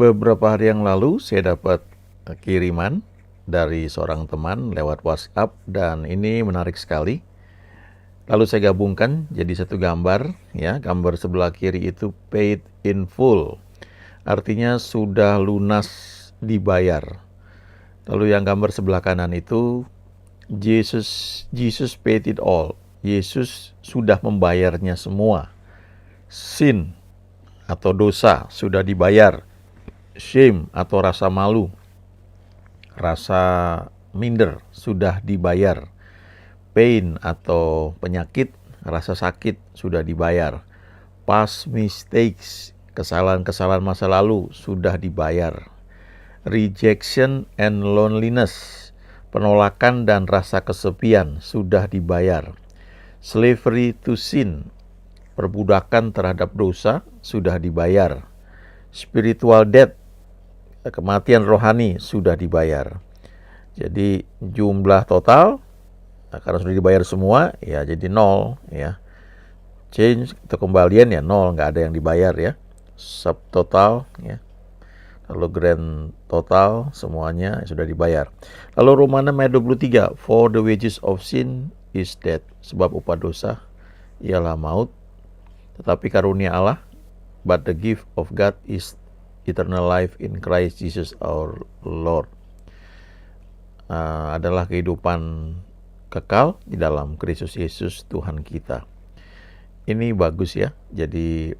Beberapa hari yang lalu saya dapat kiriman dari seorang teman lewat WhatsApp dan ini menarik sekali. Lalu saya gabungkan jadi satu gambar, ya. Gambar sebelah kiri itu paid in full. Artinya sudah lunas dibayar. Lalu yang gambar sebelah kanan itu Jesus paid it all. Yesus sudah membayarnya semua. Sin atau dosa sudah dibayar. Shame atau rasa malu, rasa minder sudah dibayar. Pain atau penyakit, rasa sakit sudah dibayar. Past mistakes, kesalahan-kesalahan masa lalu sudah dibayar. Rejection and loneliness, penolakan dan rasa kesepian sudah dibayar. Slavery to sin, perbudakan terhadap dosa sudah dibayar. Spiritual death, kematian rohani sudah dibayar. Jadi jumlah total, karena sudah dibayar semua, ya jadi nol, ya. Change atau kembalian ya nol, nggak ada yang dibayar, ya. Subtotal, ya. Lalu grand total semuanya sudah dibayar. Lalu Roma 6 ayat 23, for the wages of sin is death, sebab upah dosa ialah maut, tetapi karunia Allah, but the gift of God is eternal life in Christ Jesus our Lord. Adalah kehidupan kekal di dalam Kristus Yesus Tuhan kita. Ini bagus ya. Jadi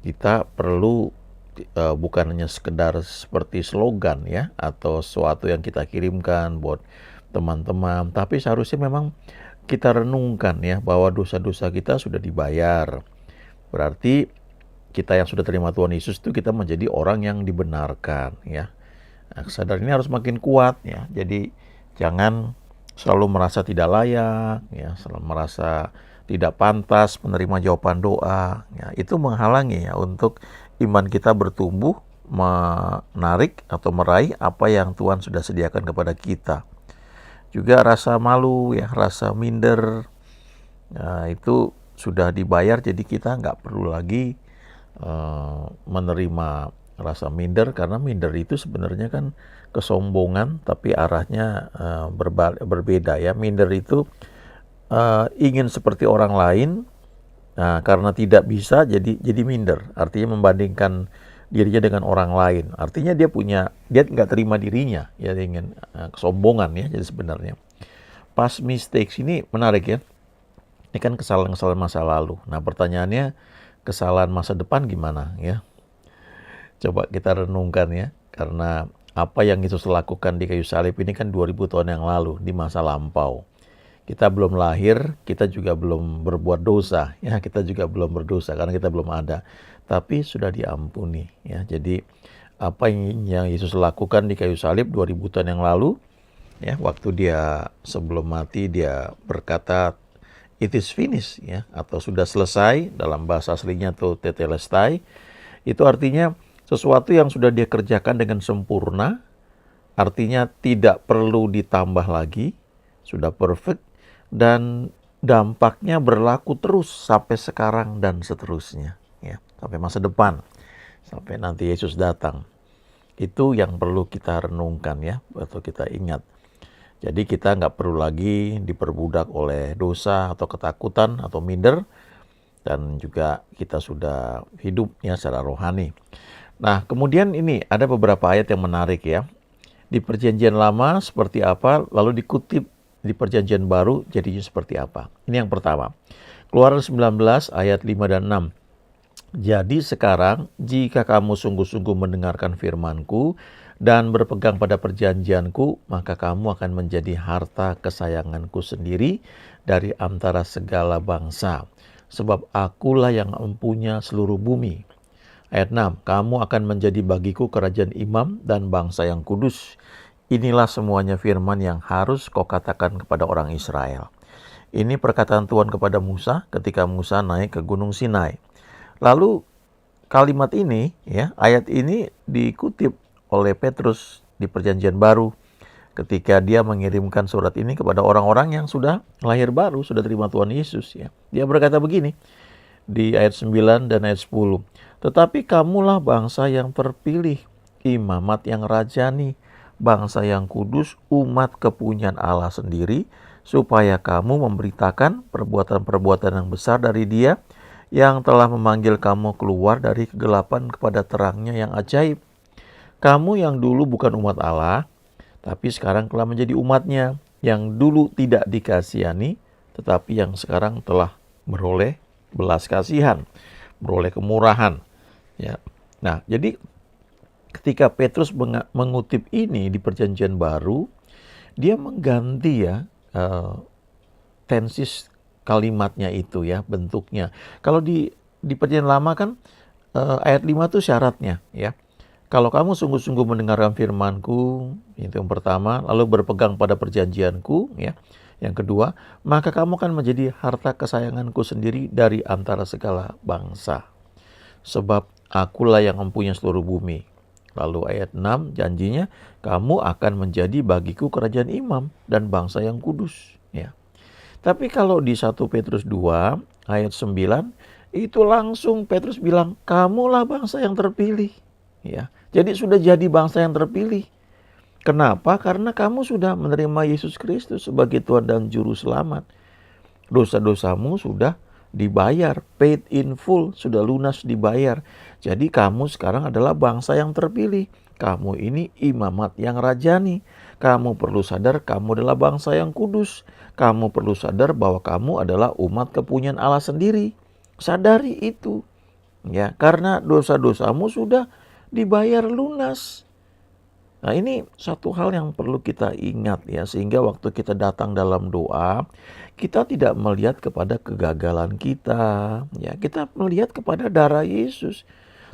kita perlu bukan hanya sekedar seperti slogan ya, atau sesuatu yang kita kirimkan buat teman-teman, tapi seharusnya memang kita renungkan ya, bahwa dosa-dosa kita sudah dibayar. Berarti kita yang sudah terima Tuhan Yesus itu kita menjadi orang yang dibenarkan ya. Nah, kesadaran ini harus makin kuat ya. Jadi jangan selalu merasa tidak layak ya, selalu merasa tidak pantas menerima jawaban doa ya. Itu menghalangi ya untuk iman kita bertumbuh, menarik atau meraih apa yang Tuhan sudah sediakan kepada kita. Juga rasa malu ya, rasa minder, itu sudah dibayar, jadi kita nggak perlu lagi menerima rasa minder, karena minder itu sebenarnya kan kesombongan, tapi arahnya berbeda ya. Minder itu ingin seperti orang lain, karena tidak bisa jadi minder, artinya membandingkan dirinya dengan orang lain. Artinya dia nggak terima dirinya, ya, ingin kesombongan ya. Jadi sebenarnya past mistakes ini menarik ya. Ini kan kesalahan-kesalahan masa lalu. Nah, pertanyaannya, kesalahan masa depan gimana ya? Coba kita renungkan ya, karena apa yang Yesus lakukan di kayu salib ini kan 2000 tahun yang lalu, di masa lampau. Kita belum lahir, kita juga belum berbuat dosa ya, kita juga belum berdosa karena kita belum ada. Tapi sudah diampuni ya. Jadi apa yang Yesus lakukan di kayu salib 2000 tahun yang lalu ya, waktu dia sebelum mati dia berkata it is finished ya, atau sudah selesai, dalam bahasa aslinya tuh tetelestai. Itu artinya sesuatu yang sudah dia kerjakan dengan sempurna, artinya tidak perlu ditambah lagi, sudah perfect, dan dampaknya berlaku terus sampai sekarang dan seterusnya ya, sampai masa depan, sampai nanti Yesus datang. Itu yang perlu kita renungkan ya, atau kita ingat. Jadi kita nggak perlu lagi diperbudak oleh dosa atau ketakutan atau minder, dan juga kita sudah hidup ya secara rohani. Nah, kemudian ini ada beberapa ayat yang menarik ya. Di Perjanjian Lama seperti apa, lalu dikutip di Perjanjian Baru jadinya seperti apa. Ini yang pertama. Keluaran 19 ayat 5 dan 6. Jadi sekarang jika kamu sungguh-sungguh mendengarkan firman-Ku dan berpegang pada perjanjian-Ku, maka kamu akan menjadi harta kesayangan-Ku sendiri dari antara segala bangsa. Sebab akulah yang mempunyai seluruh bumi. Ayat 6, kamu akan menjadi bagiku kerajaan imam dan bangsa yang kudus. Inilah semuanya firman yang harus kau katakan kepada orang Israel. Ini perkataan Tuhan kepada Musa ketika Musa naik ke Gunung Sinai. Lalu kalimat ini, ya, ayat ini dikutip oleh Petrus di Perjanjian Baru ketika dia mengirimkan surat ini kepada orang-orang yang sudah lahir baru, sudah terima Tuhan Yesus. Ya. Dia berkata begini di ayat 9 dan ayat 10. Tetapi kamulah bangsa yang terpilih, imamat yang rajani, bangsa yang kudus, umat kepunyaan Allah sendiri, supaya kamu memberitakan perbuatan-perbuatan yang besar dari Dia yang telah memanggil kamu keluar dari kegelapan kepada terangnya yang ajaib. Kamu yang dulu bukan umat Allah, tapi sekarang telah menjadi umatnya, yang dulu tidak dikasihani, tetapi yang sekarang telah beroleh belas kasihan, beroleh kemurahan. Ya. Nah, jadi ketika Petrus mengutip ini di Perjanjian Baru, dia mengganti ya tensis kalimatnya itu ya, bentuknya. Kalau di Perjanjian Lama kan ayat 5 itu syaratnya ya. Kalau kamu sungguh-sungguh mendengarkan firman-Ku, itu yang pertama, lalu berpegang pada perjanjian-Ku, ya. Yang kedua, maka kamu akan menjadi harta kesayangan-Ku sendiri dari antara segala bangsa. Sebab akulah yang mempunyai seluruh bumi. Lalu ayat 6, janjinya, kamu akan menjadi bagiku kerajaan imam dan bangsa yang kudus. Ya. Tapi kalau di 1 Petrus 2, ayat 9, itu langsung Petrus bilang, kamulah bangsa yang terpilih. Ya. Jadi sudah jadi bangsa yang terpilih. Kenapa? Karena kamu sudah menerima Yesus Kristus sebagai Tuhan dan Juru Selamat. Dosa-dosamu sudah dibayar, paid in full, sudah lunas dibayar. Jadi kamu sekarang adalah bangsa yang terpilih. Kamu ini imamat yang rajani. Kamu perlu sadar kamu adalah bangsa yang kudus. Kamu perlu sadar bahwa kamu adalah umat kepunyaan Allah sendiri. Sadari itu. Ya, karena dosa-dosamu sudah dibayar lunas. Nah, ini satu hal yang perlu kita ingat ya, sehingga waktu kita datang dalam doa, kita tidak melihat kepada kegagalan kita, ya, kita melihat kepada darah Yesus.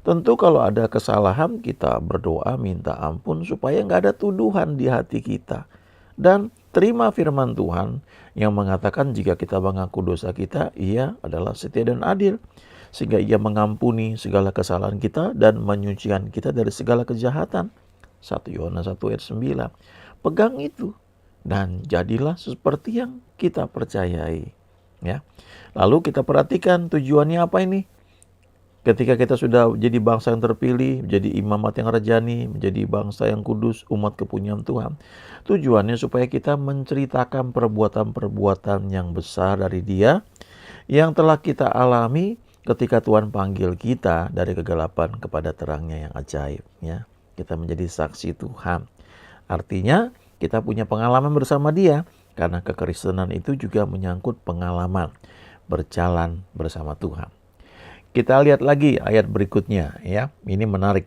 Tentu kalau ada kesalahan kita berdoa minta ampun supaya nggak ada tuduhan di hati kita. Dan terima firman Tuhan yang mengatakan jika kita mengaku dosa kita, Ia adalah setia dan adil. Sehingga Ia mengampuni segala kesalahan kita dan menyucikan kita dari segala kejahatan. 1 Yohanes 1 ayat 9. Pegang itu dan jadilah seperti yang kita percayai. Ya. Lalu kita perhatikan tujuannya apa ini? Ketika kita sudah jadi bangsa yang terpilih, menjadi imamat yang rajani, menjadi bangsa yang kudus, umat kepunyaan Tuhan. Tujuannya supaya kita menceritakan perbuatan-perbuatan yang besar dari Dia yang telah kita alami ketika Tuhan panggil kita dari kegelapan kepada terangnya yang ajaib. Ya. Kita menjadi saksi Tuhan. Artinya kita punya pengalaman bersama Dia. Karena kekristenan itu juga menyangkut pengalaman berjalan bersama Tuhan. Kita lihat lagi ayat berikutnya ya. Ini menarik.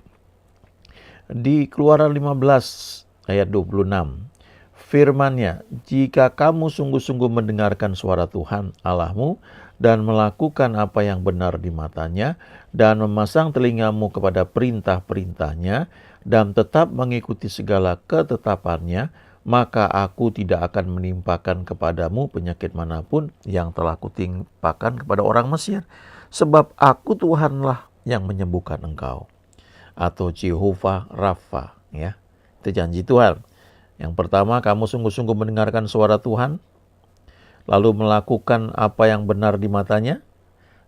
Di Keluaran 15 ayat 26. Firman-Nya, jika kamu sungguh-sungguh mendengarkan suara Tuhan Allahmu dan melakukan apa yang benar di matanya dan memasang telingamu kepada perintah-perintahnya dan tetap mengikuti segala ketetapannya, maka aku tidak akan menimpakan kepadamu penyakit manapun yang telah kutimpakan kepada orang Mesir. Sebab aku Tuhanlah yang menyembuhkan engkau. Atau Jehovah Rafa. Ya. Itu janji Tuhan. Yang pertama, kamu sungguh-sungguh mendengarkan suara Tuhan. Lalu melakukan apa yang benar di matanya.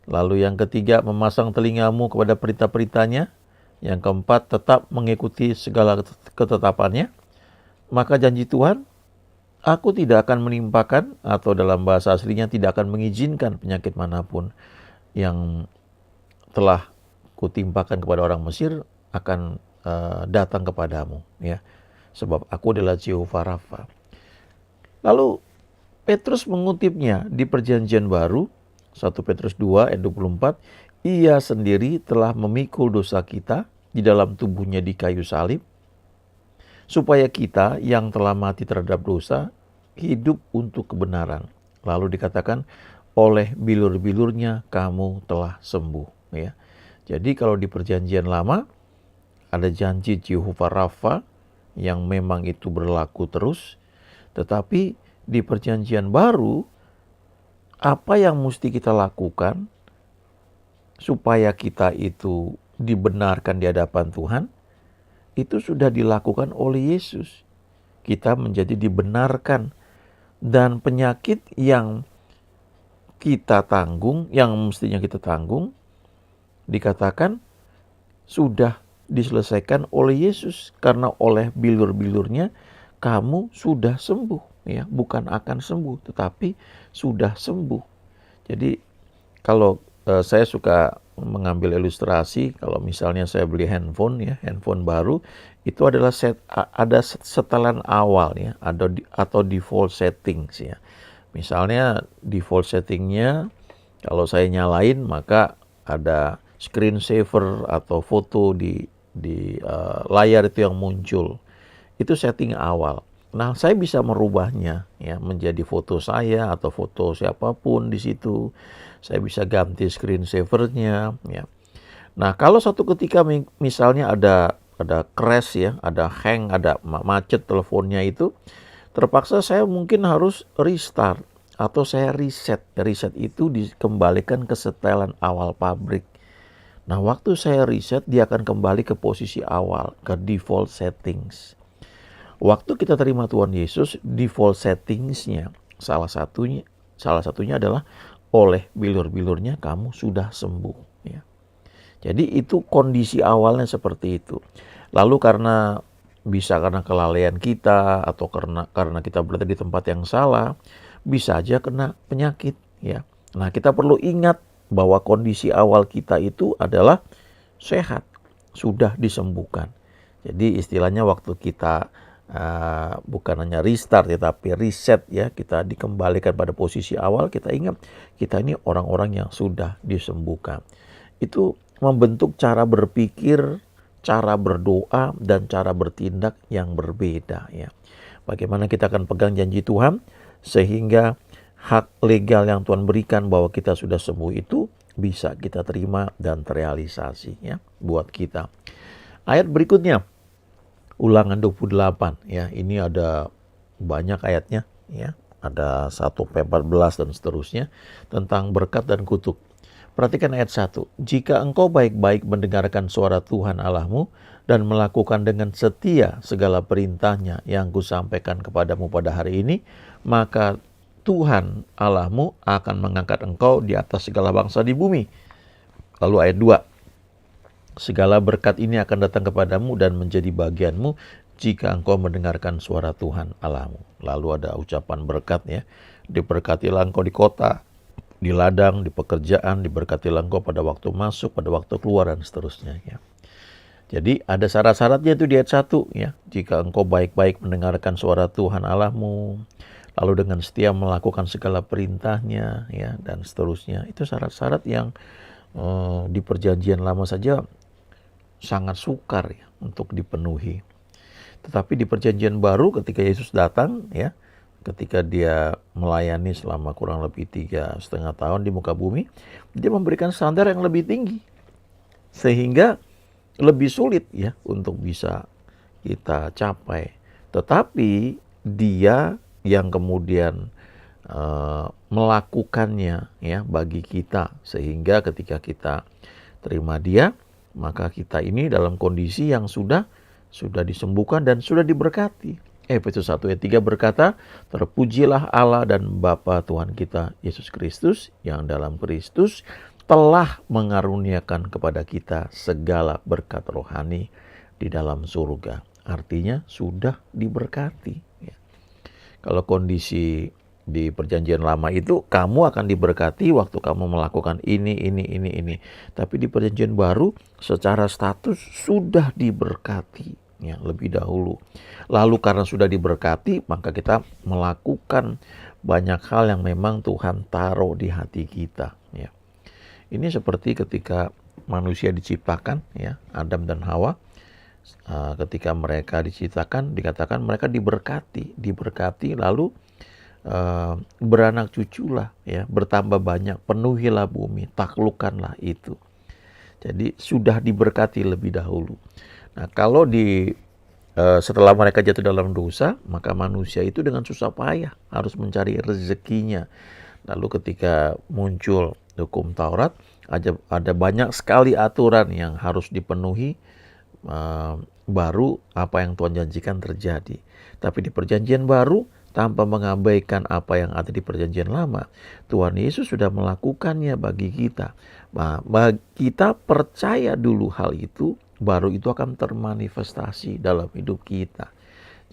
Lalu yang ketiga, memasang telingamu kepada perintah-perintahnya. Yang keempat, tetap mengikuti segala ketetapannya. Maka janji Tuhan, aku tidak akan menimpakan, atau dalam bahasa aslinya tidak akan mengizinkan penyakit manapun yang telah kutimpakan kepada orang Mesir akan datang kepadamu. Ya. Sebab aku adalah Jehovah Rafa. Lalu Petrus mengutipnya di Perjanjian Baru, 1 Petrus 2 ayat 24, Ia sendiri telah memikul dosa kita di dalam tubuhnya di kayu salib, supaya kita yang telah mati terhadap dosa, hidup untuk kebenaran. Lalu dikatakan, oleh bilur-bilurnya kamu telah sembuh. Ya. Jadi kalau di Perjanjian Lama, ada janji Jehovah Rafa yang memang itu berlaku terus, tetapi di Perjanjian Baru, apa yang mesti kita lakukan supaya kita itu dibenarkan di hadapan Tuhan, itu sudah dilakukan oleh Yesus. Kita menjadi dibenarkan. Dan penyakit yang kita tanggung, yang mestinya kita tanggung, dikatakan sudah diselesaikan oleh Yesus, karena oleh bilur-bilurnya kamu sudah sembuh, ya, bukan akan sembuh tetapi sudah sembuh. Jadi kalau saya suka mengambil ilustrasi, kalau misalnya saya beli handphone, ya, handphone baru, itu adalah ada setelan awal, ya, atau default settings, ya. Misalnya default settingnya kalau saya nyalain maka ada screen saver atau foto di layar itu yang muncul. Itu setting awal. Nah, saya bisa merubahnya, ya, menjadi foto saya atau foto siapapun di situ. Saya bisa ganti screen savernya, ya. Nah, kalau satu ketika misalnya ada crash, ya, ada hang, ada macet teleponnya itu, terpaksa saya mungkin harus restart atau saya reset. Reset itu dikembalikan ke setelan awal pabrik. Nah, waktu saya reset, dia akan kembali ke posisi awal, ke default settings. Waktu kita terima Tuhan Yesus, default settingsnya salah satunya adalah oleh bilur-bilurnya kamu sudah sembuh, ya. Jadi itu kondisi awalnya seperti itu. Lalu karena kelalaian kita atau karena kita berada di tempat yang salah, bisa aja kena penyakit, ya. Nah, kita perlu ingat bahwa kondisi awal kita itu adalah sehat, sudah disembuhkan. Jadi istilahnya waktu kita bukan hanya restart, ya, tapi reset, ya, kita dikembalikan pada posisi awal. Kita ingat kita ini orang-orang yang sudah disembuhkan. Itu membentuk cara berpikir, cara berdoa, dan cara bertindak yang berbeda, ya. Bagaimana kita akan pegang janji Tuhan sehingga hak legal yang Tuhan berikan bahwa kita sudah sembuh itu bisa kita terima dan terrealisasi, ya, buat kita. Ayat berikutnya, Ulangan 28, ya. Ini ada banyak ayatnya, ya. Ada 1-14 dan seterusnya tentang berkat dan kutuk. Perhatikan ayat 1. Jika engkau baik-baik mendengarkan suara Tuhan Allahmu dan melakukan dengan setia segala perintahnya yang kusampaikan kepadamu pada hari ini, maka Tuhan Allahmu akan mengangkat engkau di atas segala bangsa di bumi. Lalu ayat 2. Segala berkat ini akan datang kepadamu dan menjadi bagianmu jika engkau mendengarkan suara Tuhan Allahmu. Lalu ada ucapan berkat, ya. Diberkatilah engkau di kota, di ladang, di pekerjaan, diberkatilah engkau pada waktu masuk, pada waktu keluar, dan seterusnya, ya. Jadi ada syarat-syaratnya itu di ayat 1, ya. Jika engkau baik-baik mendengarkan suara Tuhan Allahmu, lalu dengan setia melakukan segala perintahnya, ya, dan seterusnya. Itu syarat-syarat yang di perjanjian lama saja sangat sukar, ya, untuk dipenuhi. Tetapi di perjanjian baru ketika Yesus datang, ya, ketika dia melayani selama kurang lebih 3,5 tahun di muka bumi, dia memberikan standar yang lebih tinggi. Sehingga lebih sulit, ya, untuk bisa kita capai. Tetapi dia yang kemudian melakukannya, ya, bagi kita. Sehingga ketika kita terima dia, maka kita ini dalam kondisi yang sudah disembuhkan dan sudah diberkati. Efesus 1 ayat 3 berkata, terpujilah Allah dan Bapa Tuhan kita Yesus Kristus, yang dalam Kristus telah mengaruniakan kepada kita segala berkat rohani di dalam surga. Artinya sudah diberkati, ya. Kalau kondisi di perjanjian lama itu kamu akan diberkati waktu kamu melakukan ini. Tapi di perjanjian baru secara status sudah diberkati, ya, lebih dahulu. Lalu karena sudah diberkati, maka kita melakukan banyak hal yang memang Tuhan taruh di hati kita, ya. Ini seperti ketika manusia diciptakan, ya, Adam dan Hawa. Ketika mereka diciptakan, dikatakan mereka diberkati lalu beranak cuculah, ya, bertambah banyak, penuhilah bumi, taklukkanlah itu. Jadi sudah diberkati lebih dahulu. Nah, kalau setelah mereka jatuh dalam dosa, maka manusia itu dengan susah payah harus mencari rezekinya. Lalu ketika muncul hukum Taurat, ada banyak sekali aturan yang harus dipenuhi, baru apa yang Tuhan janjikan terjadi. Tapi di perjanjian baru, tanpa mengabaikan apa yang ada di perjanjian lama, Tuhan Yesus sudah melakukannya bagi kita. Nah, kita percaya dulu hal itu, baru itu akan termanifestasi dalam hidup kita.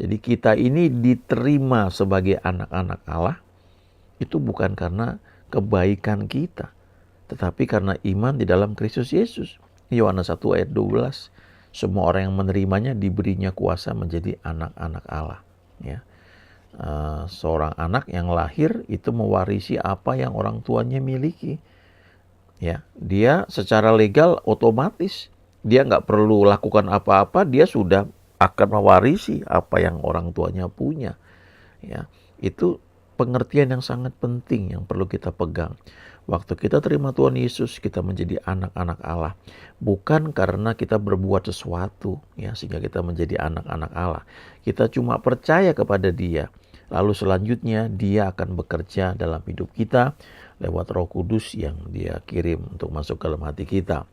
Jadi kita ini diterima sebagai anak-anak Allah, itu bukan karena kebaikan kita, tetapi karena iman di dalam Kristus Yesus. Yohanes 1 ayat 12, semua orang yang menerimanya diberinya kuasa menjadi anak-anak Allah. Ya. Seorang anak yang lahir itu mewarisi apa yang orang tuanya miliki. Ya, dia secara legal otomatis dia nggak perlu lakukan apa-apa, dia sudah akan mewarisi apa yang orang tuanya punya. Ya, itu pengertian yang sangat penting yang perlu kita pegang. Waktu kita terima Tuhan Yesus, kita menjadi anak-anak Allah. Bukan karena kita berbuat sesuatu, ya, sehingga kita menjadi anak-anak Allah. Kita cuma percaya kepada Dia. Lalu selanjutnya Dia akan bekerja dalam hidup kita lewat Roh Kudus yang Dia kirim untuk masuk ke dalam hati kita.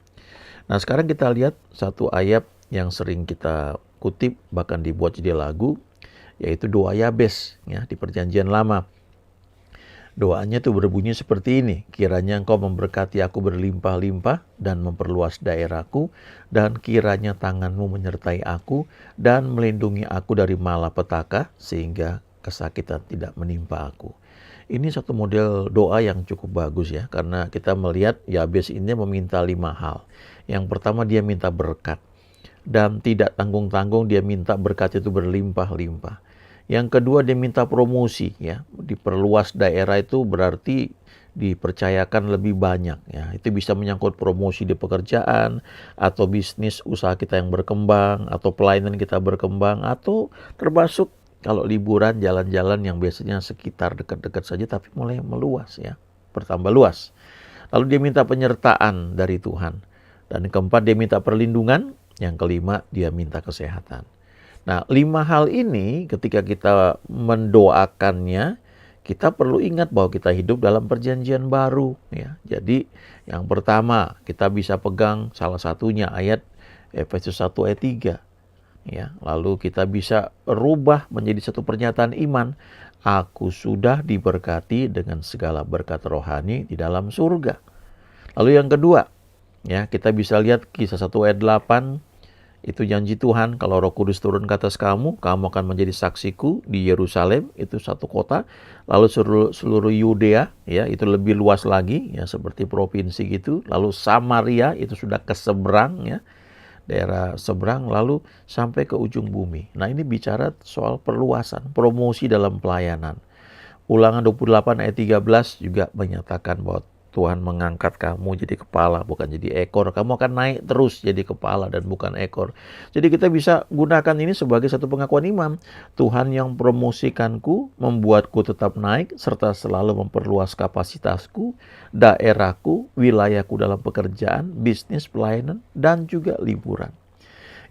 Nah, sekarang kita lihat satu ayat yang sering kita kutip, bahkan dibuat jadi lagu, yaitu doa Yabes, ya, di Perjanjian Lama. Doanya itu berbunyi seperti ini, kiranya Engkau memberkati aku berlimpah-limpah dan memperluas daerahku, dan kiranya tanganmu menyertai aku dan melindungi aku dari malapetaka sehingga kesakitan tidak menimpa aku. Ini satu model doa yang cukup bagus, ya, karena kita melihat Yabes ini meminta 5 hal. Yang pertama, dia minta berkat, dan tidak tanggung-tanggung dia minta berkat itu berlimpah-limpah. Yang kedua, dia minta promosi, ya. Diperluas daerah itu berarti dipercayakan lebih banyak, ya. Itu bisa menyangkut promosi di pekerjaan, atau bisnis usaha kita yang berkembang, atau pelayanan kita berkembang, atau termasuk kalau liburan jalan-jalan yang biasanya sekitar dekat-dekat saja tapi mulai meluas, ya, bertambah luas. Lalu dia minta penyertaan dari Tuhan. Dan yang keempat, dia minta perlindungan. Yang kelima, dia minta kesehatan. Nah, 5 hal ini ketika kita mendoakannya, kita perlu ingat bahwa kita hidup dalam perjanjian baru, ya. Jadi yang pertama, kita bisa pegang salah satunya ayat Efesus 1 ayat 3. Ya, lalu kita bisa rubah menjadi satu pernyataan iman. Aku sudah diberkati dengan segala berkat rohani di dalam surga. Lalu yang kedua, ya, kita bisa lihat Kisah 1 ayat 8, itu janji Tuhan, kalau Roh Kudus turun ke atas kamu akan menjadi saksiku di Yerusalem, itu satu kota, lalu seluruh Yudea, ya, itu lebih luas lagi, ya, seperti provinsi gitu, lalu Samaria itu sudah ke seberang, ya, daerah seberang, lalu sampai ke ujung bumi. Nah, ini bicara soal perluasan, promosi dalam pelayanan. Ulangan 28 ayat 13 juga menyatakan bahwa Tuhan mengangkat kamu jadi kepala, bukan jadi ekor. Kamu akan naik terus jadi kepala dan bukan ekor. Jadi kita bisa gunakan ini sebagai satu pengakuan iman. Tuhan yang promosikanku, membuatku tetap naik, serta selalu memperluas kapasitasku, daerahku, wilayahku dalam pekerjaan, bisnis, pelayanan, dan juga liburan.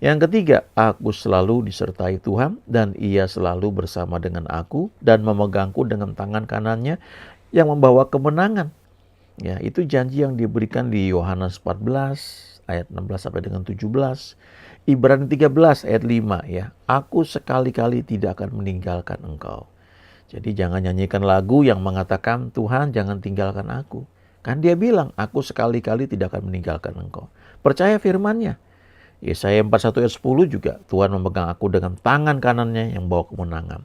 Yang ketiga, aku selalu disertai Tuhan dan Ia selalu bersama dengan aku dan memegangku dengan tangan kanannya yang membawa kemenangan. Ya, itu janji yang diberikan di Yohanes 14 ayat 16 sampai dengan 17. Ibrani 13 ayat 5, ya. Aku sekali-kali tidak akan meninggalkan engkau. Jadi jangan nyanyikan lagu yang mengatakan Tuhan jangan tinggalkan aku. Kan dia bilang aku sekali-kali tidak akan meninggalkan engkau. Percaya firman-Nya. Yesaya 41 ayat 10 juga Tuhan memegang aku dengan tangan kanannya yang bawa kemenangan.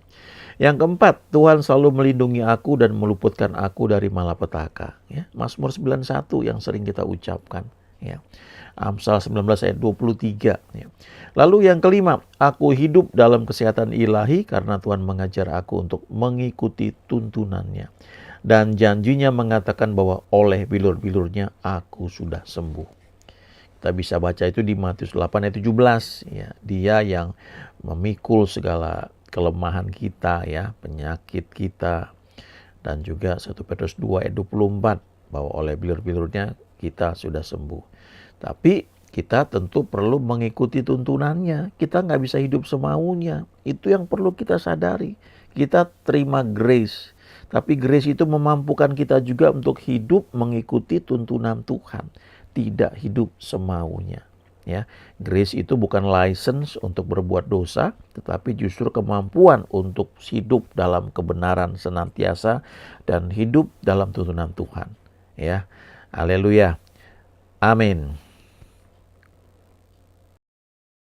Yang keempat, Tuhan selalu melindungi aku dan meluputkan aku dari malapetaka. Ya, Mazmur 91 yang sering kita ucapkan. Ya. Amsal 19 ayat 23. Ya. Lalu yang kelima, aku hidup dalam kesehatan ilahi karena Tuhan mengajar aku untuk mengikuti tuntunannya. Dan janjinya mengatakan bahwa oleh bilur-bilurnya aku sudah sembuh. Kita bisa baca itu di Matius 8 ayat 17. Ya. Dia yang memikul segala kelemahan kita, ya, penyakit kita, dan juga 1 Petrus 2 ayat 24 bahwa oleh bilur-bilurnya kita sudah sembuh. Tapi kita tentu perlu mengikuti tuntunannya. Kita nggak bisa hidup semaunya. Itu yang perlu kita sadari. Kita terima grace, tapi grace itu memampukan kita juga untuk hidup mengikuti tuntunan Tuhan, tidak hidup semaunya. Ya, grace itu bukan license untuk berbuat dosa, tetapi justru kemampuan untuk hidup dalam kebenaran senantiasa dan hidup dalam tuntunan Tuhan. Ya, haleluya, amin.